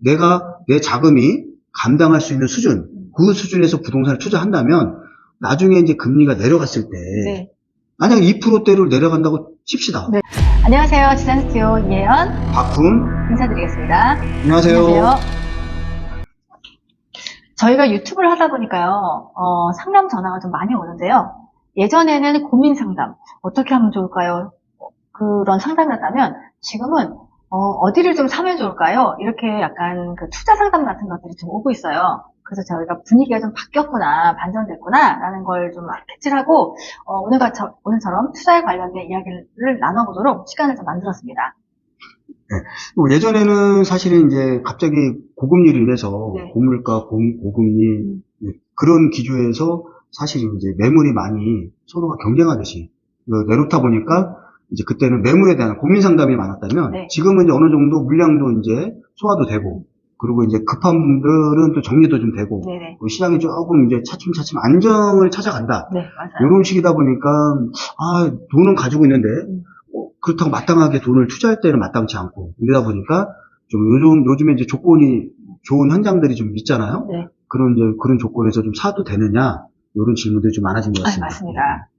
내가 내 자금이 감당할 수 있는 수준, 그 수준에서 부동산을 투자한다면 나중에 이제 금리가 내려갔을 때 네. 만약 2%대로 내려간다고 칩시다. 네. 안녕하세요. 지산 스튜디오 이혜연 박훈 인사드리겠습니다. 안녕하세요. 저희가 유튜브를 하다 보니까요, 상담 전화가 좀 많이 오는데요. 예전에는 고민 상담, 어떻게 하면 좋을까요? 그런 상담이었다면 지금은 어디를 좀 사면 좋을까요? 이렇게 약간 그 투자 상담 같은 것들이 좀 오고 있어요. 그래서 저희가 분위기가 좀 바뀌었구나, 반전됐구나, 라는 걸 좀 캐치하고, 오늘처럼 투자에 관련된 이야기를 나눠보도록 시간을 좀 만들었습니다. 네. 예전에는 사실은 이제 갑자기 고금리를 인해서 네. 고물가, 고금리 그런 기조에서 사실 이제 매물이 많이 서로가 경쟁하듯이 내놓다 보니까 이제 그때는 매물에 대한 고민 상담이 많았다면 네. 지금은 이제 어느 정도 물량도 이제 소화도 되고 그리고 이제 급한 분들은 또 정리도 좀 되고 네네. 시장이 조금 이제 차츰차츰 안정을 찾아간다. 네, 맞아요. 이런 식이다 보니까 돈은 가지고 있는데 그렇다고 마땅하게 돈을 투자할 때는 마땅치 않고 이러다 보니까 좀 요즘에 이제 조건이 좋은 현장들이 좀 있잖아요. 네. 그런 조건에서 좀 사도 되느냐 이런 질문들이 좀 많아진 것 같습니다. 맞습니다.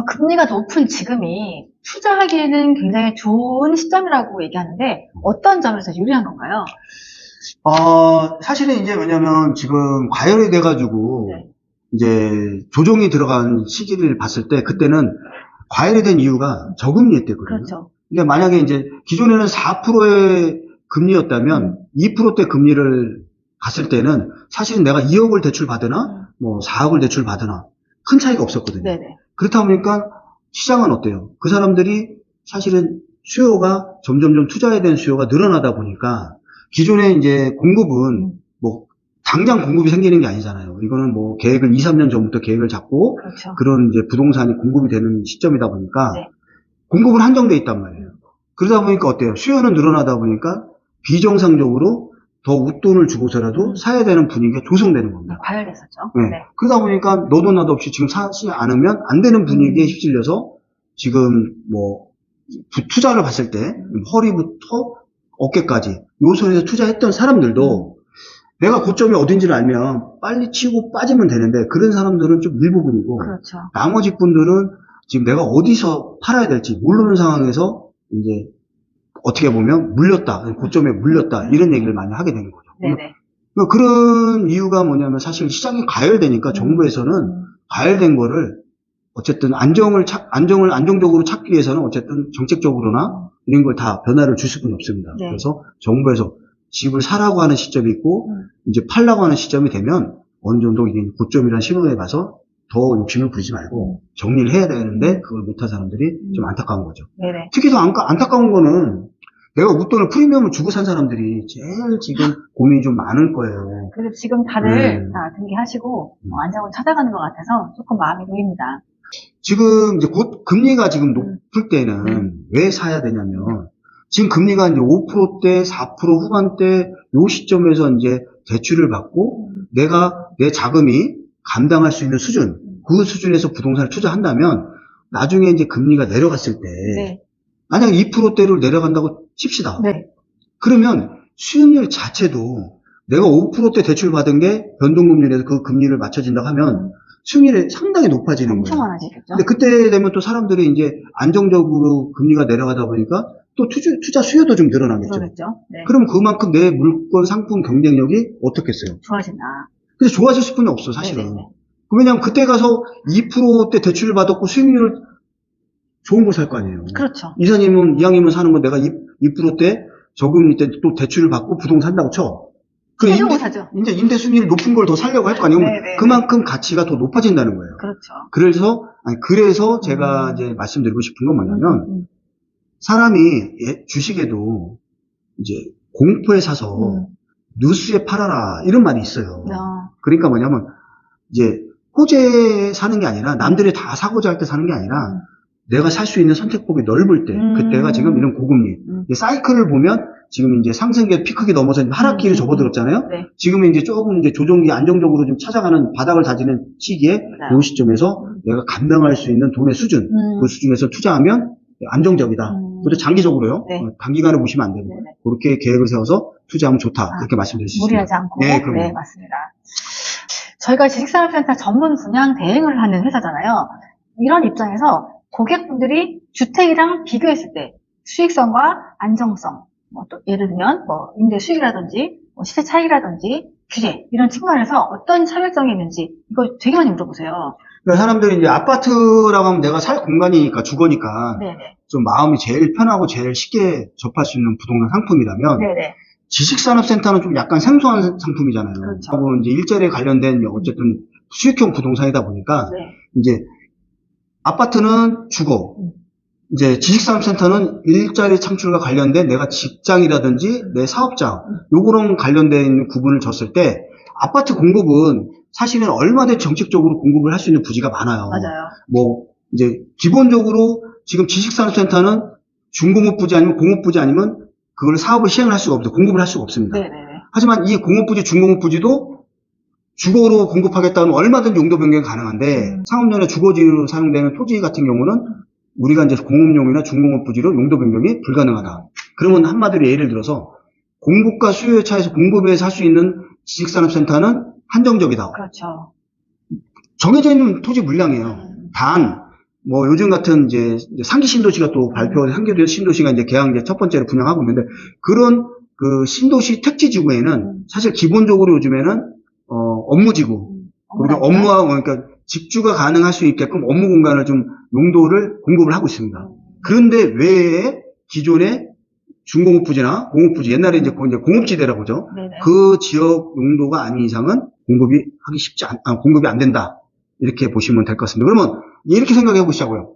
금리가 높은 지금이 투자하기에는 굉장히 좋은 시점이라고 얘기하는데 어떤 점에서 유리한 건가요? 사실은 이제 왜냐면 지금 과열이 돼가지고 네. 이제 조정이 들어간 시기를 봤을 때 그때는 과열이 된 이유가 저금리 때거든요. 그렇죠. 그러니까 만약에 이제 기존에는 4%의 금리였다면 2%대 금리를 갔을 때는 사실은 내가 2억을 대출 받으나 뭐 4억을 대출 받으나 큰 차이가 없었거든요. 네네. 그렇다 보니까 시장은 어때요? 그 사람들이 사실은 수요가 점점점 투자에 대한 수요가 늘어나다 보니까 기존에 이제 공급은 뭐 당장 공급이 생기는 게 아니잖아요. 이거는 뭐 계획을 2, 3년 전부터 계획을 잡고 그렇죠. 그런 이제 부동산이 공급이 되는 시점이다 보니까 네. 공급은 한정돼 있단 말이에요. 그러다 보니까 어때요? 수요는 늘어나다 보니까 비정상적으로 더 웃돈을 주고서라도 사야 되는 분위기가 조성되는 겁니다. 과열됐었죠. 네. 네. 그러다 보니까 너도 나도 없이 지금 사지 않으면 안 되는 분위기에 휩쓸려서 지금 뭐 투자를 봤을 때 허리부터 어깨까지 요 선에서 투자했던 사람들도 내가 고점이 어딘지를 알면 빨리 치고 빠지면 되는데 그런 사람들은 좀 일부분이고 그렇죠. 나머지 분들은 지금 내가 어디서 팔아야 될지 모르는 상황에서 이제 어떻게 보면 물렸다, 고점에 물렸다 이런 얘기를 많이 하게 되는 거죠. 네네. 그런 이유가 뭐냐면 사실 시장이 과열되니까 정부에서는 과열된 거를 어쨌든 안정적으로 찾기 위해서는 어쨌든 정책적으로나 이런 걸 다 변화를 줄 수는 없습니다. 네. 그래서 정부에서 집을 사라고 하는 시점이 있고 이제 팔라고 하는 시점이 되면 어느 정도 이게 고점이라는 신호에 가서 더 욕심을 부리지 말고 정리를 해야 되는데 그걸 못한 사람들이 좀 안타까운 거죠. 네네. 특히 더 안타까운 거는 내가 웃돈을 프리미엄을 주고 산 사람들이 제일 지금 고민이 좀 많을 거예요. 그래서 지금 다들 다 등기하시고 안정을 찾아가는 것 같아서 조금 마음이 놓입니다. 지금 이제 곧 금리가 지금 높을 때는 왜 사야 되냐면 지금 금리가 이제 5%대, 4% 후반대 요 시점에서 이제 대출을 받고 내가 내 자금이 감당할 수 있는 수준, 그 수준에서 부동산을 투자한다면 나중에 이제 금리가 내려갔을 때 네. 만약 2%대로 내려간다고 칩시다. 네. 그러면 수익률 자체도 내가 5%대 대출 받은 게 변동금리에서 그 금리를 맞춰진다고 하면 수익률이 상당히 높아지는 엄청 거예요. 많아지겠죠. 근데 그때 되면 또 사람들이 이제 안정적으로 금리가 내려가다 보니까 또 투자 수요도 좀 늘어나겠죠. 그러겠죠. 네. 그럼 그만큼 내 물건 상품 경쟁력이 어떻겠어요? 좋아진다. 그래서 좋아질 수뿐이 없어, 사실은. 네네네. 왜냐면 그때 가서 2%대 대출을 받았고 수익률을 좋은 걸 살 거 아니에요. 그렇죠. 이왕이면 사는 거 내가 2%대 저금리 때 또 대출을 받고 부동산 산다고 쳐. 최종을 사죠. 이제 임대 수익률 높은 걸 더 살려고 할 거 아니에요. 네네. 그만큼 가치가 더 높아진다는 거예요. 그렇죠. 그래서 제가 이제 말씀드리고 싶은 건 뭐냐면 사람이 주식에도 이제 공포에 사서 뉴스에 팔아라 이런 말이 있어요. 그러니까 뭐냐면 이제 호재에 사는 게 아니라 남들이 다 사고자 할 때 사는 게 아니라 내가 살 수 있는 선택폭이 넓을 때 그때가 지금 이런 고금리 사이클을 보면 지금 이제 상승기 피크기 넘어서 하락기를 접어들었잖아요. 네. 지금은 이제 조금 이제 조정기 안정적으로 좀 찾아가는 바닥을 다지는 시기에 이 시점에서 내가 감당할 수 있는 돈의 수준, 그 수준에서 투자하면 안정적이다. 그것도 장기적으로요. 네. 단기간에 보시면 안 되고 네네. 그렇게 계획을 세워서 투자하면 좋다. 그렇게 말씀드릴 수 있습니다. 무리하지 않고. 네, 그럼요. 네, 맞습니다. 저희가 지식산업센터 전문 분양 대행을 하는 회사잖아요. 이런 입장에서 고객분들이 주택이랑 비교했을 때 수익성과 안정성, 뭐 또 예를 들면 뭐 임대 수익이라든지 뭐 시세 차익이라든지 규제 이런 측면에서 어떤 차별점이 있는지 이거 되게 많이 물어보세요. 그러니까 사람들이 이제 아파트라고 하면 내가 살 공간이니까 주거니까 네네. 좀 마음이 제일 편하고 제일 쉽게 접할 수 있는 부동산 상품이라면 네네. 지식산업센터는 좀 약간 생소한 상품이잖아요. 그렇죠. 하고 이제 일자리에 관련된 어쨌든 수익형 부동산이다 보니까 네. 이제 아파트는 주거, 이제 지식산업센터는 일자리 창출과 관련된 내가 직장이라든지 내 사업장, 요거랑 관련된 구분을 줬을 때 아파트 공급은 사실은 얼마든지 정책적으로 공급을 할 수 있는 부지가 많아요. 맞아요. 뭐 이제 기본적으로 지금 지식산업센터는 중공업 부지 아니면 공업 부지 아니면 그걸 사업을 시행을 할 수가 없어요. 공급을 할 수가 없습니다. 네네네. 하지만 이 공업 부지, 중공업 부지도 주거로 공급하겠다면 얼마든지 용도 변경이 가능한데 상업용이나 주거지로 사용되는 토지 같은 경우는 우리가 이제 공업용이나 중공업 부지로 용도 변경이 불가능하다. 그러면 한마디로 예를 들어서 공급과 수요의 차이에서 공급에서 할 수 있는 지식산업센터는 한정적이다. 그렇죠. 정해져 있는 토지 물량이에요. 단, 뭐 요즘 같은 이제 상기 신도시가 또 발표한 상기 신도시가 이제 개항 이제 첫 번째로 분양하고 있는데 그런 그 신도시 택지 지구에는 사실 기본적으로 요즘에는 업무지구 그리고 업무와 그러니까 집주가 가능할 수 있게끔 업무 공간을 좀 용도를 공급을 하고 있습니다. 그런데 외에 기존의 중공업 부지나 공업 부지 옛날에 이제 공업지대라고 하죠. 네네. 그 지역 용도가 아닌 이상은 공급이 하기 공급이 안 된다. 이렇게 보시면 될 것 같습니다. 그러면 이렇게 생각해 보시자고요.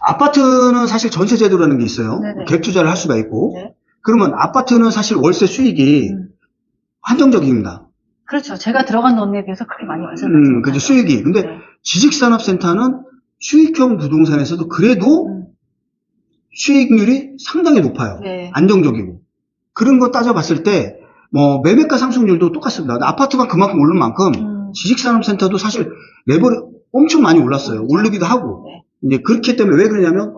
아파트는 사실 전세 제도라는 게 있어요. 네네. 갭 투자를 할 수가 있고. 네. 그러면 아파트는 사실 월세 수익이 한정적입니다. 그렇죠. 제가 들어간 돈에 비해서 그렇게 많이 말씀드렸죠. 그죠. 수익이. 근데 네. 지식산업센터는 수익형 부동산에서도 그래도 수익률이 상당히 높아요. 네. 안정적이고. 그런 거 따져봤을 때, 뭐, 매매가 상승률도 똑같습니다. 아파트가 그만큼 오른 만큼, 지식산업센터도 사실 레벨이 엄청 많이 올랐어요. 오르기도 하고. 네. 이제 그렇기 때문에 왜 그러냐면,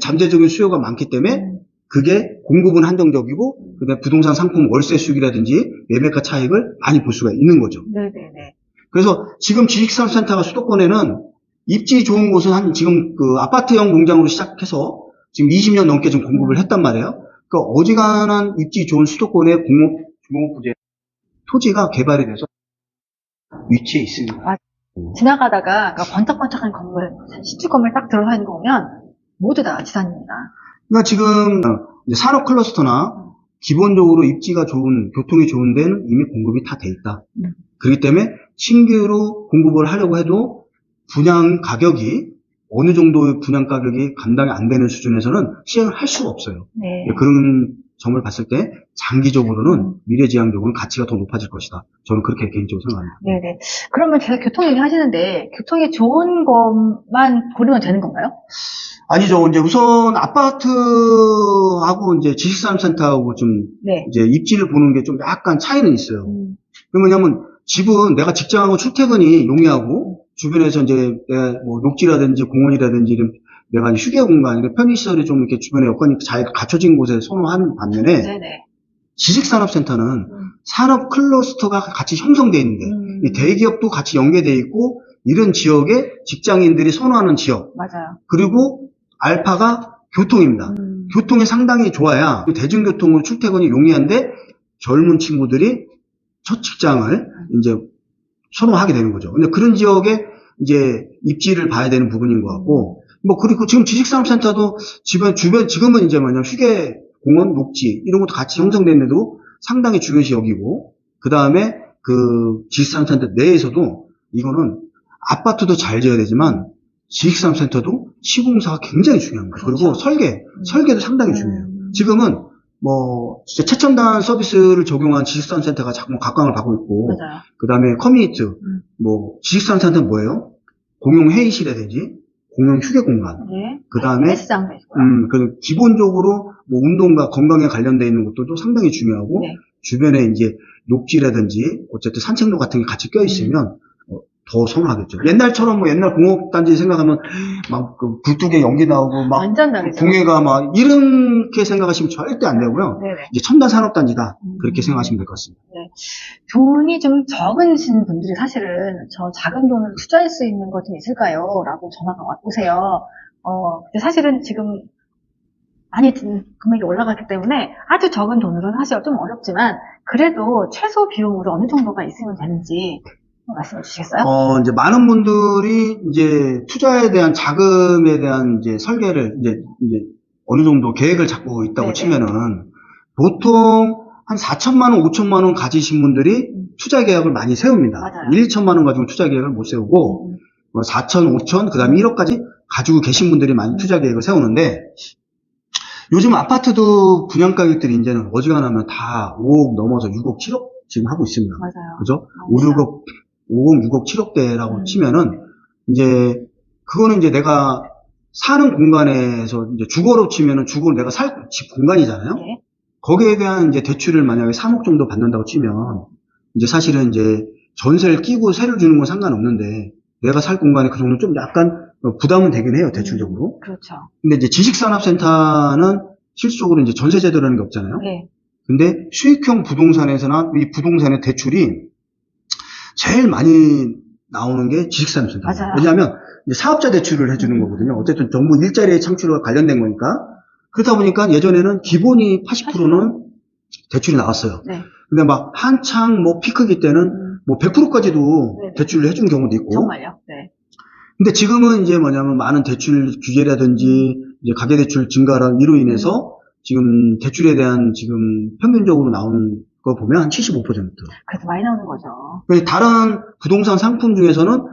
잠재적인 수요가 많기 때문에, 그게 공급은 한정적이고, 그다음에 부동산 상품 월세 수익이라든지 매매가 차익을 많이 볼 수가 있는 거죠. 네네네. 그래서 지금 지식산업센터가 수도권에는 입지 좋은 곳은 지금 그 아파트형 공장으로 시작해서 지금 20년 넘게 좀 공급을 했단 말이에요. 그러니까 어지간한 입지 좋은 수도권의 중공업 부지 토지가 개발이 돼서 위치에 있습니다. 지나가다가 그러니까 번쩍번쩍한 건물, 시축 건물 딱 들어서 있는 거 보면 모두 다 지산입니다. 그러니까 지금 이제 산업 클러스터나 기본적으로 입지가 좋은, 교통이 좋은 데는 이미 공급이 다 돼 있다. 그렇기 때문에 신규로 공급을 하려고 해도 분양 가격이 어느 정도의 분양 가격이 감당이 안 되는 수준에서는 시행을 할 수가 없어요. 네. 그런 점을 봤을 때 장기적으로는 미래지향적으로는 가치가 더 높아질 것이다. 저는 그렇게 개인적으로 생각합니다. 네네. 그러면 제가 교통 얘기 하시는데 교통이 좋은 것만 고르면 되는 건가요? 아니죠. 이제 우선 아파트하고 이제 지식산업센터하고 좀 네. 이제 입지를 보는 게 좀 약간 차이는 있어요. 왜냐면 집은 내가 직장하고 출퇴근이 용이하고 주변에서 이제 뭐 녹지라든지 공원이라든지 이런 내가 휴게 공간, 편의시설이 좀 이렇게 주변에 여건이 잘 갖춰진 곳에 선호하는 반면에 네네. 지식산업센터는 산업 클러스터가 같이 형성되어 있는데 이 대기업도 같이 연계되어 있고 이런 지역에 직장인들이 선호하는 지역 맞아요. 그리고 알파가 교통입니다. 교통이 상당히 좋아야 대중교통으로 출퇴근이 용이한데 젊은 친구들이 첫 직장을 이제 선호하게 되는 거죠. 근데 그런 지역에 이제 입지를 봐야 되는 부분인 것 같고, 뭐, 그리고 지금 지식산업센터도 주변, 지금은 이제 휴게, 공원, 녹지, 이런 것도 같이 형성됐는데도 상당히 중요시 여기고, 그 다음에 그 지식산업센터 내에서도 이거는 아파트도 잘 지어야 되지만, 지식산업센터도 시공사가 굉장히 중요합니다. 그렇죠. 그리고 설계도 상당히 중요해요. 지금은 뭐, 진짜 최첨단 서비스를 적용한 지식산업센터가 자꾸 각광을 받고 있고, 맞아요. 그 다음에 커뮤니티, 뭐, 지식산업센터는 뭐예요? 공용 회의실이라든지, 공용 휴게 공간. 네. 그 다음에, 헬스장도 있고요. 그 기본적으로 뭐 운동과 건강에 관련되어 있는 것들도 상당히 중요하고, 네. 주변에 이제 녹지라든지, 어쨌든 산책로 같은 게 같이 껴있으면, 더 선호하겠죠. 옛날처럼 뭐 옛날 공업단지 생각하면 막 그 굴뚝에 연기 나오고 막 완전 다르죠. 공해가 막 이렇게 생각하시면 절대 안 되고요. 네네. 이제 첨단 산업단지다. 그렇게 생각하시면 될 것 같습니다. 돈이 좀 적으신 분들이 사실은 저 작은 돈을 투자할 수 있는 것 좀 있을까요? 라고 전화가 오세요. 근데 사실은 지금 많이 금액이 올라갔기 때문에 아주 적은 돈으로는 사실 좀 어렵지만 그래도 최소 비용으로 어느 정도가 있으면 되는지 말씀해 주시겠어요? 이제 많은 분들이 이제 투자에 대한 자금에 대한 이제 설계를 이제 어느 정도 계획을 잡고 있다고 네네. 치면은 보통 한 4천만 원, 5천만 원 가지신 분들이 투자 계획을 많이 세웁니다. 맞아요. 1, 2천만 원 가지고 투자 계획을 못 세우고 4천, 5천, 그 다음에 1억까지 가지고 계신 분들이 많이 투자 계획을 세우는데 요즘 아파트도 분양 가격들이 이제는 어지간하면 다 5억 넘어서 6억, 7억 지금 하고 있습니다. 맞아요. 그죠? 5, 6억, 5억, 6억, 7억대라고 치면은 이제 그거는 이제 내가 사는 공간에서 이제 주거로 치면은 주거는 내가 살 집 공간이잖아요. 네. 거기에 대한 이제 대출을 만약에 3억 정도 받는다고 치면 이제 사실은 이제 전세를 끼고 세를 주는 건 상관없는데 내가 살 공간에 그 정도 좀 약간 부담은 되긴 해요, 대출적으로. 그렇죠. 근데 이제 지식산업센터는 실질적으로 이제 전세 제도라는 게 없잖아요. 네. 근데 수익형 부동산에서나 이 부동산의 대출이 제일 많이 나오는 게 지식산업센터예요. 맞아요. 왜냐하면 이제 사업자 대출을 해주는 거거든요. 어쨌든 정부 일자리 창출과 관련된 거니까. 그러다 보니까 예전에는 기본이 80%는 대출이 나왔어요. 네. 근데 막 한창 뭐 피크기 때는 뭐 100%까지도 네. 대출을 해준 경우도 있고. 정말요? 네. 근데 지금은 이제 뭐냐면 많은 대출 규제라든지 이제 가계대출 증가로 인해서 지금 대출에 대한 지금 평균적으로 나오는 거 보면 한 75%. 그래도 많이 나오는 거죠. 다른 부동산 상품 중에서는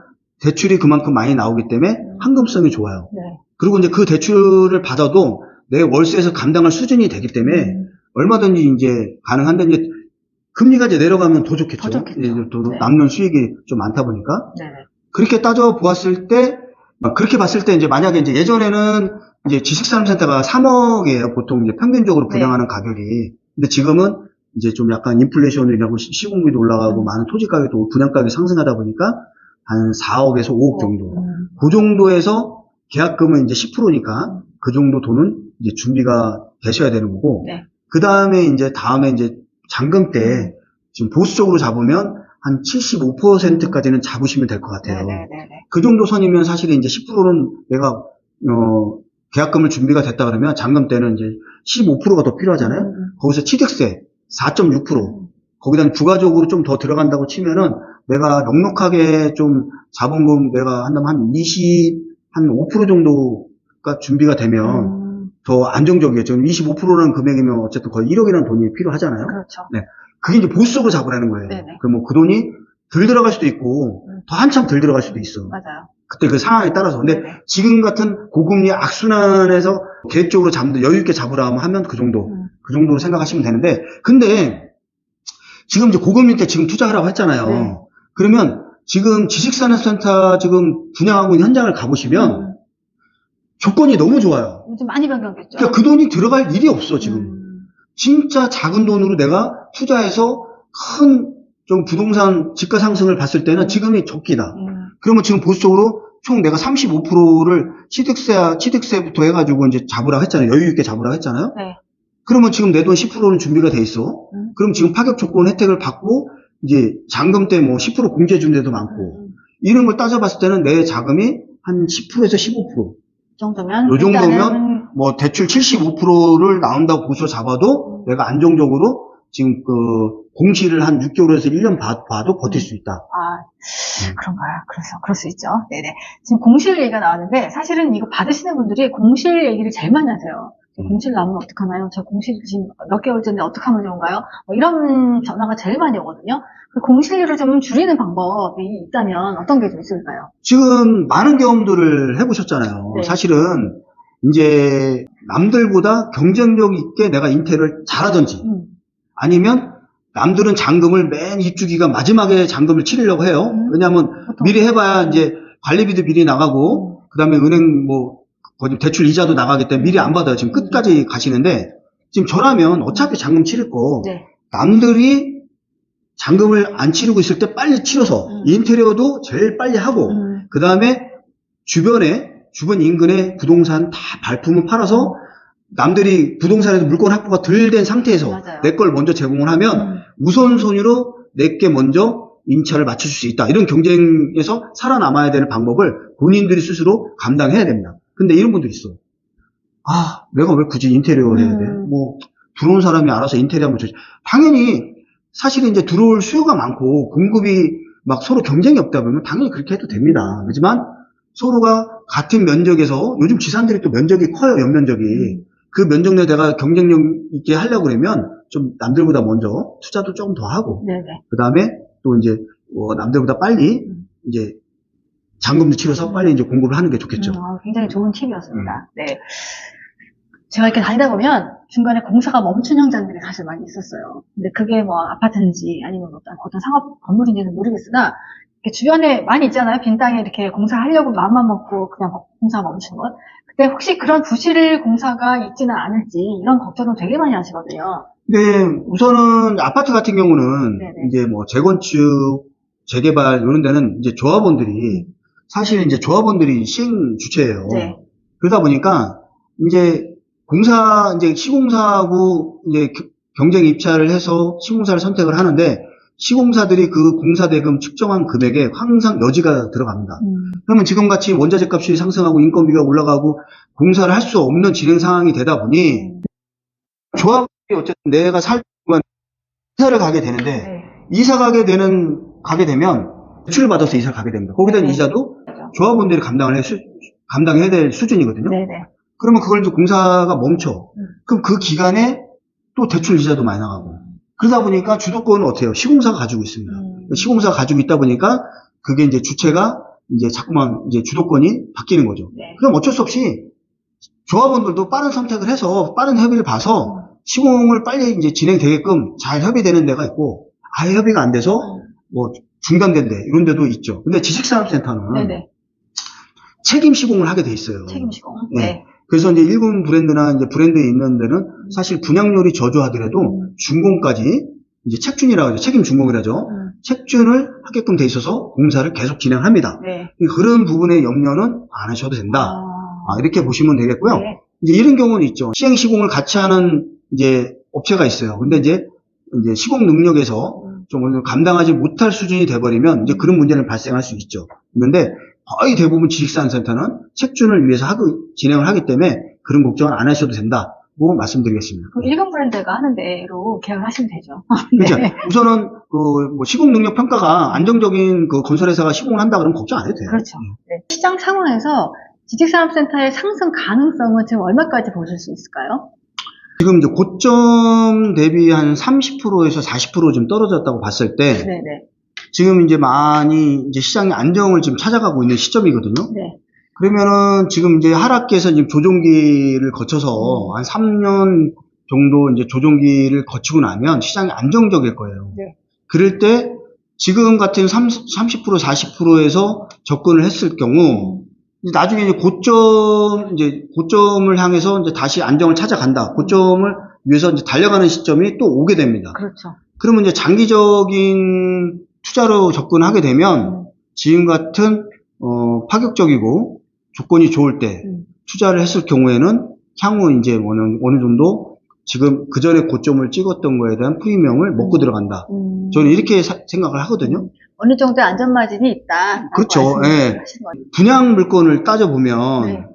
대출이 그만큼 많이 나오기 때문에 환금성이 좋아요. 네. 그리고 이제 그 대출을 받아도 내 월세에서 감당할 수준이 되기 때문에 얼마든지 이제 가능한데 이제 금리가 이제 내려가면 더 좋겠죠. 더 좋겠죠. 이제 또 네. 남는 수익이 좀 많다 보니까. 네. 그렇게 따져 보았을 때, 그렇게 봤을 때 이제 만약에 이제 예전에는 이제 지식산업센터가 3억이에요. 보통 이제 평균적으로 분양하는 가격이. 근데 지금은 이제 좀 약간 인플레이션이라고 시공비도 올라가고 많은 토지 가격도 분양 가격이 상승하다 보니까 한 4억에서 5억 정도. 그 정도에서 계약금은 이제 10%니까 그 정도 돈은 이제 준비가 되셔야 되는 거고. 네. 그 다음에 이제 잔금 때 지금 보수적으로 잡으면 한 75%까지는 잡으시면 될 것 같아요. 네네네. 그 정도 선이면 사실 이제 10%는 내가 계약금을 준비가 됐다 그러면 잔금 때는 이제 15%가 더 필요하잖아요. 거기서 취득세 4.6%. 거기다 부가적으로 좀 더 들어간다고 치면은 내가 넉넉하게 좀 자본금 내가 한다면 한 5% 정도가 준비가 되면 더 안정적이겠죠. 25%라는 금액이면 어쨌든 거의 1억이라는 돈이 필요하잖아요. 그렇죠. 네. 그게 이제 보수적으로 잡으라는 거예요. 네네. 그럼 뭐 그 돈이 덜 들어갈 수도 있고 더 한참 덜 들어갈 수도 있어. 맞아요. 그때 그 상황에 따라서. 근데 네네. 지금 같은 고금리 악순환에서 계획적으로 여유 있게 잡으라 하면 그 정도로 생각하시면 되는데, 근데 지금 이제 고금리 때 지금 투자하라고 했잖아요. 네. 그러면 지금 지식산업센터 지금 분양하고 있는 현장을 가보시면 조건이 너무 좋아요. 요즘 많이 변경됐죠. 그러니까 그 돈이 들어갈 일이 없어, 지금. 진짜 작은 돈으로 내가 투자해서 큰 좀 부동산 집가 상승을 봤을 때는 지금이 적기다. 그러면 지금 보수적으로 총 내가 35%를 취득세부터 해가지고 이제 잡으라고 했잖아요. 여유 있게 잡으라고 했잖아요. 네. 그러면 지금 내 돈 10%는 준비가 돼 있어. 그럼 지금 파격 조건 혜택을 받고 이제 잔금 때 뭐 10% 공제 준 데도 많고 이런 걸 따져봤을 때는 내 자금이 한 10%에서 15%. 정도면 요 정도면 일단은 뭐 대출 75%를 나온다고 보셔 잡아도 내가 안정적으로 지금 그 공시를 한 6개월에서 1년 봐도 버틸 수 있다. 그런가요? 그럴 수 있죠. 네네. 지금 공실 얘기가 나왔는데, 사실은 이거 받으시는 분들이 공실 얘기를 제일 많이 하세요. 공실 나오면 어떡하나요? 저 공실 지금 몇 개월 전에 어떡하면 좋은가요? 뭐 이런 전화가 제일 많이 오거든요. 그 공실률을 좀 줄이는 방법이 있다면 어떤 게 좀 있을까요? 지금 많은 경험들을 해보셨잖아요. 네. 사실은 이제 남들보다 경쟁력 있게 내가 인테리어를 잘하든지 아니면 남들은 잔금을 맨 입주기가 마지막에 잔금을 치르려고 해요. 왜냐하면 미리 해봐야 이제 관리비도 미리 나가고 그다음에 은행 뭐 거기 대출 이자도 나가기 때문에 미리 안 받아요. 지금 끝까지 가시는데 지금 저라면 어차피 잔금 치를 거 네. 남들이 잔금을 안 치르고 있을 때 빨리 치러서 인테리어도 제일 빨리 하고 그 다음에 주변 인근에 부동산 다 발품을 팔아서 남들이 부동산에서 물건 확보가 덜 된 상태에서 맞아요. 내 걸 먼저 제공을 하면 우선순위로 내게 먼저 임차를 맞출 수 있다. 이런 경쟁에서 살아남아야 되는 방법을 본인들이 스스로 감당해야 됩니다. 근데 이런 분들이 있어. 아, 내가 왜 굳이 인테리어를 해야 돼? 뭐 들어온 사람이 알아서 인테리어 하면 좋지. 당연히 사실은 이제 들어올 수요가 많고 공급이 막 서로 경쟁이 없다 보면 당연히 그렇게 해도 됩니다. 하지만 서로가 같은 면적에서 요즘 지산들이 또 면적이 커요. 연면적이. 그 면적 내에 내가 경쟁력 있게 하려고 그러면 좀 남들보다 먼저 투자도 조금 더 하고 그 다음에 또 이제 남들보다 빨리 이제 잔금도 치러서 빨리 이제 공급을 하는 게 좋겠죠. 굉장히 좋은 팁이었습니다. 네. 제가 이렇게 다니다 보면 중간에 공사가 멈춘 현장들이 사실 많이 있었어요. 근데 그게 뭐 아파트인지 아니면 어떤 상업 건물인지는 모르겠으나 이렇게 주변에 많이 있잖아요. 빈 땅에 이렇게 공사하려고 마음만 먹고 그냥 공사 멈춘 것. 근데 혹시 그런 부실 공사가 있지는 않을지 이런 걱정을 되게 많이 하시거든요. 네, 우선은 아파트 같은 경우는 이제 뭐 재건축, 재개발 이런 데는 이제 조합원들이 사실 이제 조합원들이 시행 주체예요. 네. 그러다 보니까 이제 이제 시공사하고 이제 경쟁 입찰을 해서 시공사를 선택을 하는데 시공사들이 그 공사대금 측정한 금액에 항상 여지가 들어갑니다. 그러면 지금같이 원자재 값이 상승하고 인건비가 올라가고 공사를 할 수 없는 진행 상황이 되다 보니 조합이 어쨌든 내가 살 동안 이사를 가게 되는데 이사 가게 되면 대출을 받아서 이사를 가게 됩니다. 거기다 이자도 조합원들이 감당해야 될 수준이거든요. 그러면 그걸 이제 공사가 멈춰. 그럼 그 기간에 또 대출 이자도 많이 나가고. 그러다 보니까 주도권은 어때요? 시공사가 가지고 있습니다. 시공사가 가지고 있다 보니까 그게 이제 주체가 이제 자꾸만 이제 주도권이 바뀌는 거죠. 그럼 어쩔 수 없이 조합원들도 빠른 선택을 해서 빠른 협의를 봐서 시공을 빨리 이제 진행되게끔 잘 협의되는 데가 있고 아예 협의가 안 돼서 뭐 중단된 데 이런 데도 있죠. 근데 지식산업센터는 책임 시공을 하게 돼 있어요. 책임 시공. 네. 그래서 이제 일군 브랜드나 이제 브랜드에 있는 데는 사실 분양률이 저조하더라도 준공까지 이제 책준이라고 하죠. 책임 준공이라죠. 책준을 하게끔 돼 있어서 공사를 계속 진행합니다. 그런 부분의 염려는 안 하셔도 된다. 이렇게 보시면 되겠고요. 이제 이런 경우는 있죠. 시행 시공을 같이 하는 이제 업체가 있어요. 근데 이제 시공 능력에서 좀 감당하지 못할 수준이 돼버리면 이제 그런 문제는 발생할 수 있죠. 그런데 거의 대부분 지식산업센터는 책준을 위해서 진행을 하기 때문에 그런 걱정은 안 하셔도 된다고 말씀드리겠습니다. 그럼 일군 브랜드가 하는 대로 계약을 하시면 되죠. 그렇죠. 우선은 뭐 시공 능력 평가가 안정적인 그 건설회사가 시공을 한다 그러면 걱정 안 해도 돼요. 그렇죠. 시장 상황에서 지식산업센터의 상승 가능성은 지금 얼마까지 보실 수 있을까요? 지금 이제 고점 대비 한 30%에서 40% 좀 떨어졌다고 봤을 때 지금 이제 많이 이제 시장이 안정을 지금 찾아가고 있는 시점이거든요. 그러면은 지금 이제 하락기에서 지금 조정기를 거쳐서 한 3년 정도 이제 조정기를 거치고 나면 시장이 안정적일 거예요. 그럴 때 지금 같은 30%, 40%에서 접근을 했을 경우 나중에 이제 고점을 향해서 이제 다시 안정을 찾아간다. 고점을 위해서 이제 달려가는 시점이 또 오게 됩니다. 그렇죠. 그러면 이제 장기적인 투자로 접근하게 되면 지금 같은 파격적이고 조건이 좋을 때 투자를 했을 경우에는 향후 이제 어느 정도 지금 그 전에 고점을 찍었던 거에 대한 프리미엄을 먹고 들어간다. 저는 이렇게 생각을 하거든요. 어느 정도의 안전마진이 있다. 그렇죠. 예. 분양 물건을 따져보면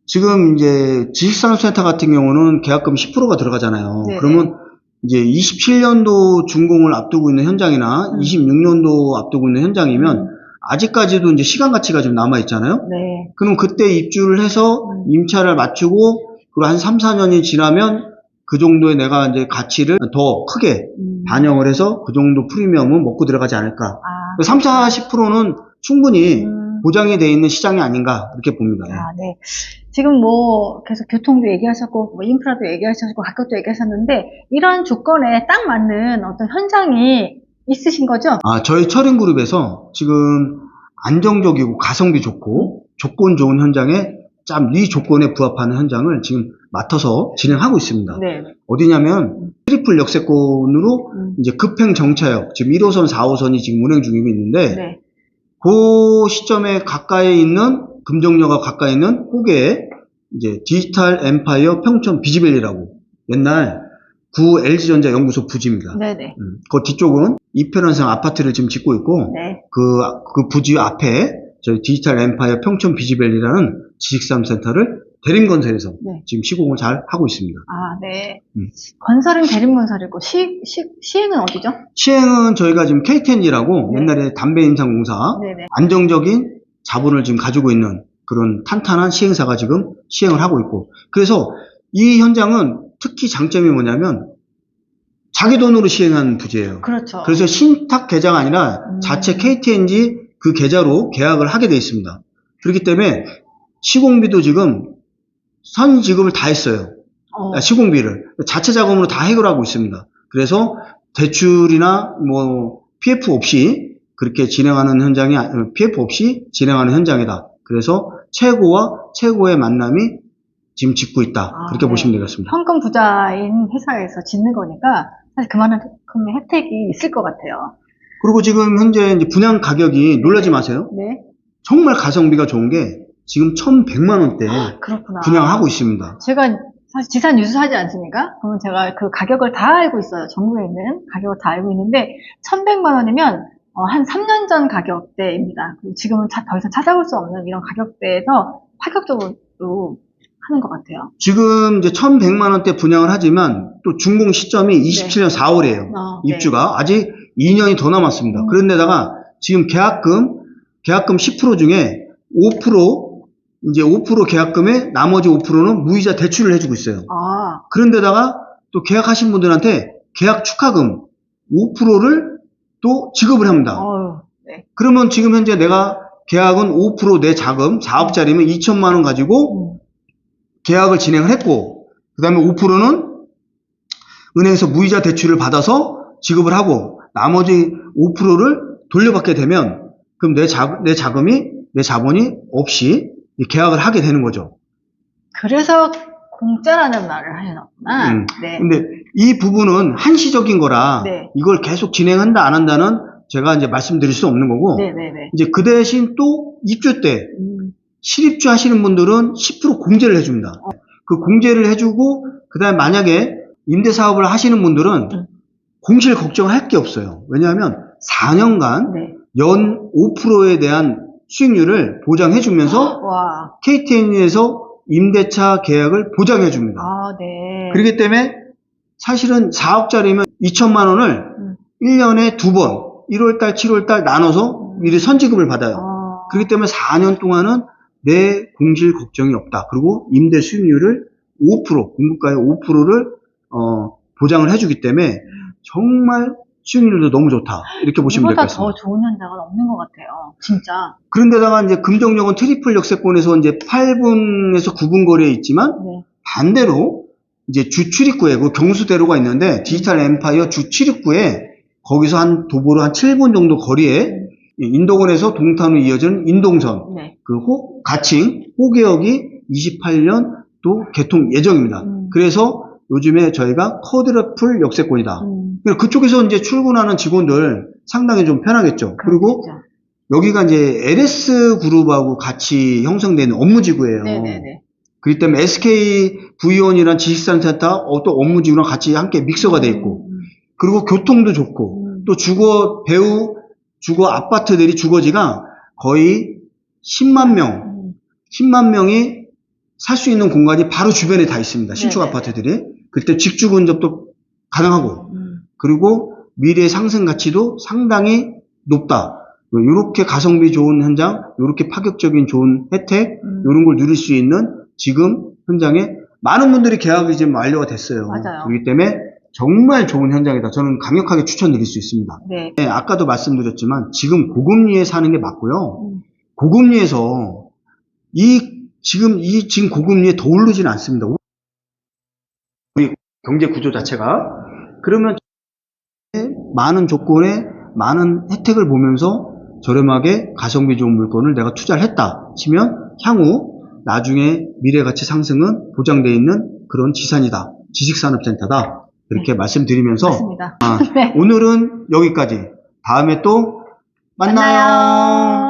지금 이제 지식산업센터 같은 경우는 계약금 10%가 들어가잖아요. 그러면 이제 27년도 준공을 앞두고 있는 현장이나 26년도 앞두고 있는 현장이면 아직까지도 이제 시간 가치가 좀 남아 있잖아요. 그럼 그때 입주를 해서 임차를 맞추고 그리고 한 3, 4년이 지나면 그 정도의 내가 이제 가치를 더 크게 반영을 해서 그 정도 프리미엄은 먹고 들어가지 않을까. 3, 40%는 충분히 보장이 되어 있는 시장이 아닌가 이렇게 봅니다. 지금 뭐 계속 교통도 얘기하셨고 뭐 인프라도 얘기하셨고 가격도 얘기하셨는데 이런 조건에 딱 맞는 어떤 현장이 있으신 거죠? 저희 철인그룹에서 지금 안정적이고 가성비 좋고 조건 좋은 현장에 이 조건에 부합하는 현장을 지금 맡아서 진행하고 있습니다. 네. 어디냐면 트리플 역세권으로 이제 급행 정차역 지금 1호선, 4호선이 지금 운행 중이고 있는데 네. 그 시점에 가까이 있는 금정역과 가까이 있는 호계에 이제 디지털 엠파이어 평촌 비즈밸리라고 옛날 구 LG전자 연구소 부지입니다. 네네. 그 뒤쪽은 이편원성 아파트를 지금 짓고 있고 네. 그 부지 앞에 저희 디지털 엠파이어 평촌 비즈밸리라는 지식산업센터를 대림건설에서 네. 지금 시공을 잘 하고 있습니다. 아, 네. 건설은 대림건설이고 시행은 어디죠? 시행은 저희가 지금 KTNG라고 네. 옛날에 담배임상공사 네네. 안정적인 자본을 지금 가지고 있는 그런 탄탄한 시행사가 지금 시행을 하고 있고, 그래서 이 현장은 특히 장점이 뭐냐면 자기 돈으로 시행한 부지예요. 그렇죠. 그래서 신탁 계좌가 아니라 자체 KTNG 그 계좌로 계약을 하게 돼 있습니다. 그렇기 때문에 시공비도 지금 선 지급을 다 했어요. 시공비를 자체 자금으로 다 해결하고 있습니다. 그래서 대출이나 뭐 PF 없이 그렇게 진행하는 현장이 PF 없이 진행하는 현장이다. 그래서 최고와 최고의 만남이 지금 짓고 있다. 그렇게 네. 보시면 되겠습니다. 현금 부자인 회사에서 짓는 거니까 사실 그만큼의 혜택이 있을 것 같아요. 그리고 지금 현재 이제 분양 가격이 놀라지 마세요. 네. 정말 가성비가 좋은 게 지금 1,100만 원대 그렇구나. 분양하고 있습니다. 제가 사실 지산 뉴스하지 않습니까? 그러면 제가 그 가격을 다 알고 있어요. 전국에 있는 가격을 다 알고 있는데 1,100만 원이면 한 3년 전 가격대입니다. 그리고 지금은 더 이상 찾아볼 수 없는 이런 가격대에서 파격적으로 하는 것 같아요. 지금 이제 1,100만 원대 분양을 하지만 또 준공 시점이 27년 4월이에요. 입주가 아직 2년이 더 남았습니다. 그런데다가 지금 계약금 10% 중에 5% 이제 5% 계약금에 나머지 5%는 무이자 대출을 해주고 있어요. 그런데다가 또 계약하신 분들한테 계약 축하금 5%를 또 지급을 합니다. 네. 그러면 지금 현재 내가 계약은 5% 내 자금 4억짜리면 2천만 원 가지고 계약을 진행을 했고, 그 다음에 5%는 은행에서 무이자 대출을 받아서 지급을 하고 나머지 5%를 돌려받게 되면 그럼 내 자본이 없이 계약을 하게 되는 거죠. 그래서 공짜라는 말을 하셨구나. 네. 근데 이 부분은 한시적인 거라 네. 이걸 계속 진행한다 안 한다는 제가 이제 말씀드릴 수 없는 거고, 네네네. 이제 그 대신 또 입주 때 실입주 하시는 분들은 10% 공제를 해줍니다. 그 공제를 해주고 그 다음에 만약에 임대사업을 하시는 분들은 공실 걱정할 게 없어요. 왜냐하면 4년간 네. 연 5%에 대한 수익률을 보장해주면서 KTN에서 임대차 계약을 보장해줍니다. 네. 그렇기 때문에 사실은 4억짜리면 2천만 원을 1년에 2번 1월달, 7월달 나눠서 미리 선지급을 받아요. 그렇기 때문에 4년 동안은 내 공실 걱정이 없다. 그리고 임대 수익률을 5%, 공급가의 5%를 보장을 해주기 때문에 정말 수익률도 너무 좋다. 이렇게 보시면 될 것 같습니다. 이보다 더 좋은 현장은 없는 것 같아요. 진짜. 그런데다가 이제 금정역은 트리플 역세권에서 이제 8분에서 9분 거리에 있지만 반대로 이제 주 출입구에 그 경수대로가 있는데 디지털 엠파이어 주 출입구에 거기서 한 도보로 한 7분 정도 거리에 인도권에서 동탄으로 이어지는 인동선 그 가칭 호계역이 28년 또 개통 예정입니다. 그래서 요즘에 저희가 쿼드러플 역세권이다. 그쪽에서 이제 출근하는 직원들 상당히 좀 편하겠죠. 그리고 여기가 이제 LS 그룹하고 같이 형성되는 업무지구예요. 네네네. 그렇기 때문에 SK V1이란 지식산센터 또 업무지구랑 같이 함께 믹서가 돼 있고, 그리고 교통도 좋고, 또 주거 아파트들이 주거지가 거의 10만 명이 살 수 있는 공간이 바로 주변에 다 있습니다. 신축 아파트들이. 그때 직주 근접도 가능하고, 그리고 미래 상승 가치도 상당히 높다. 이렇게 가성비 좋은 현장, 이렇게 파격적인 좋은 혜택, 이런 걸 누릴 수 있는 지금 현장에 많은 분들이 계약이 지금 완료가 됐어요. 맞아요. 그렇기 때문에 정말 좋은 현장이다. 저는 강력하게 추천드릴 수 있습니다. 네. 아까도 말씀드렸지만 지금 고금리에 사는 게 맞고요. 고금리에서 지금 고금리에 더 오르지는 않습니다. 우리 경제 구조 자체가. 그러면 많은 조건에 많은 혜택을 보면서 저렴하게 가성비 좋은 물건을 내가 투자를 했다 치면 향후 나중에 미래 가치 상승은 보장되어 있는 그런 지산이다. 지식산업센터다. 이렇게 말씀드리면서 맞습니다. 네. 오늘은 여기까지. 다음에 또 만나요. 만나요.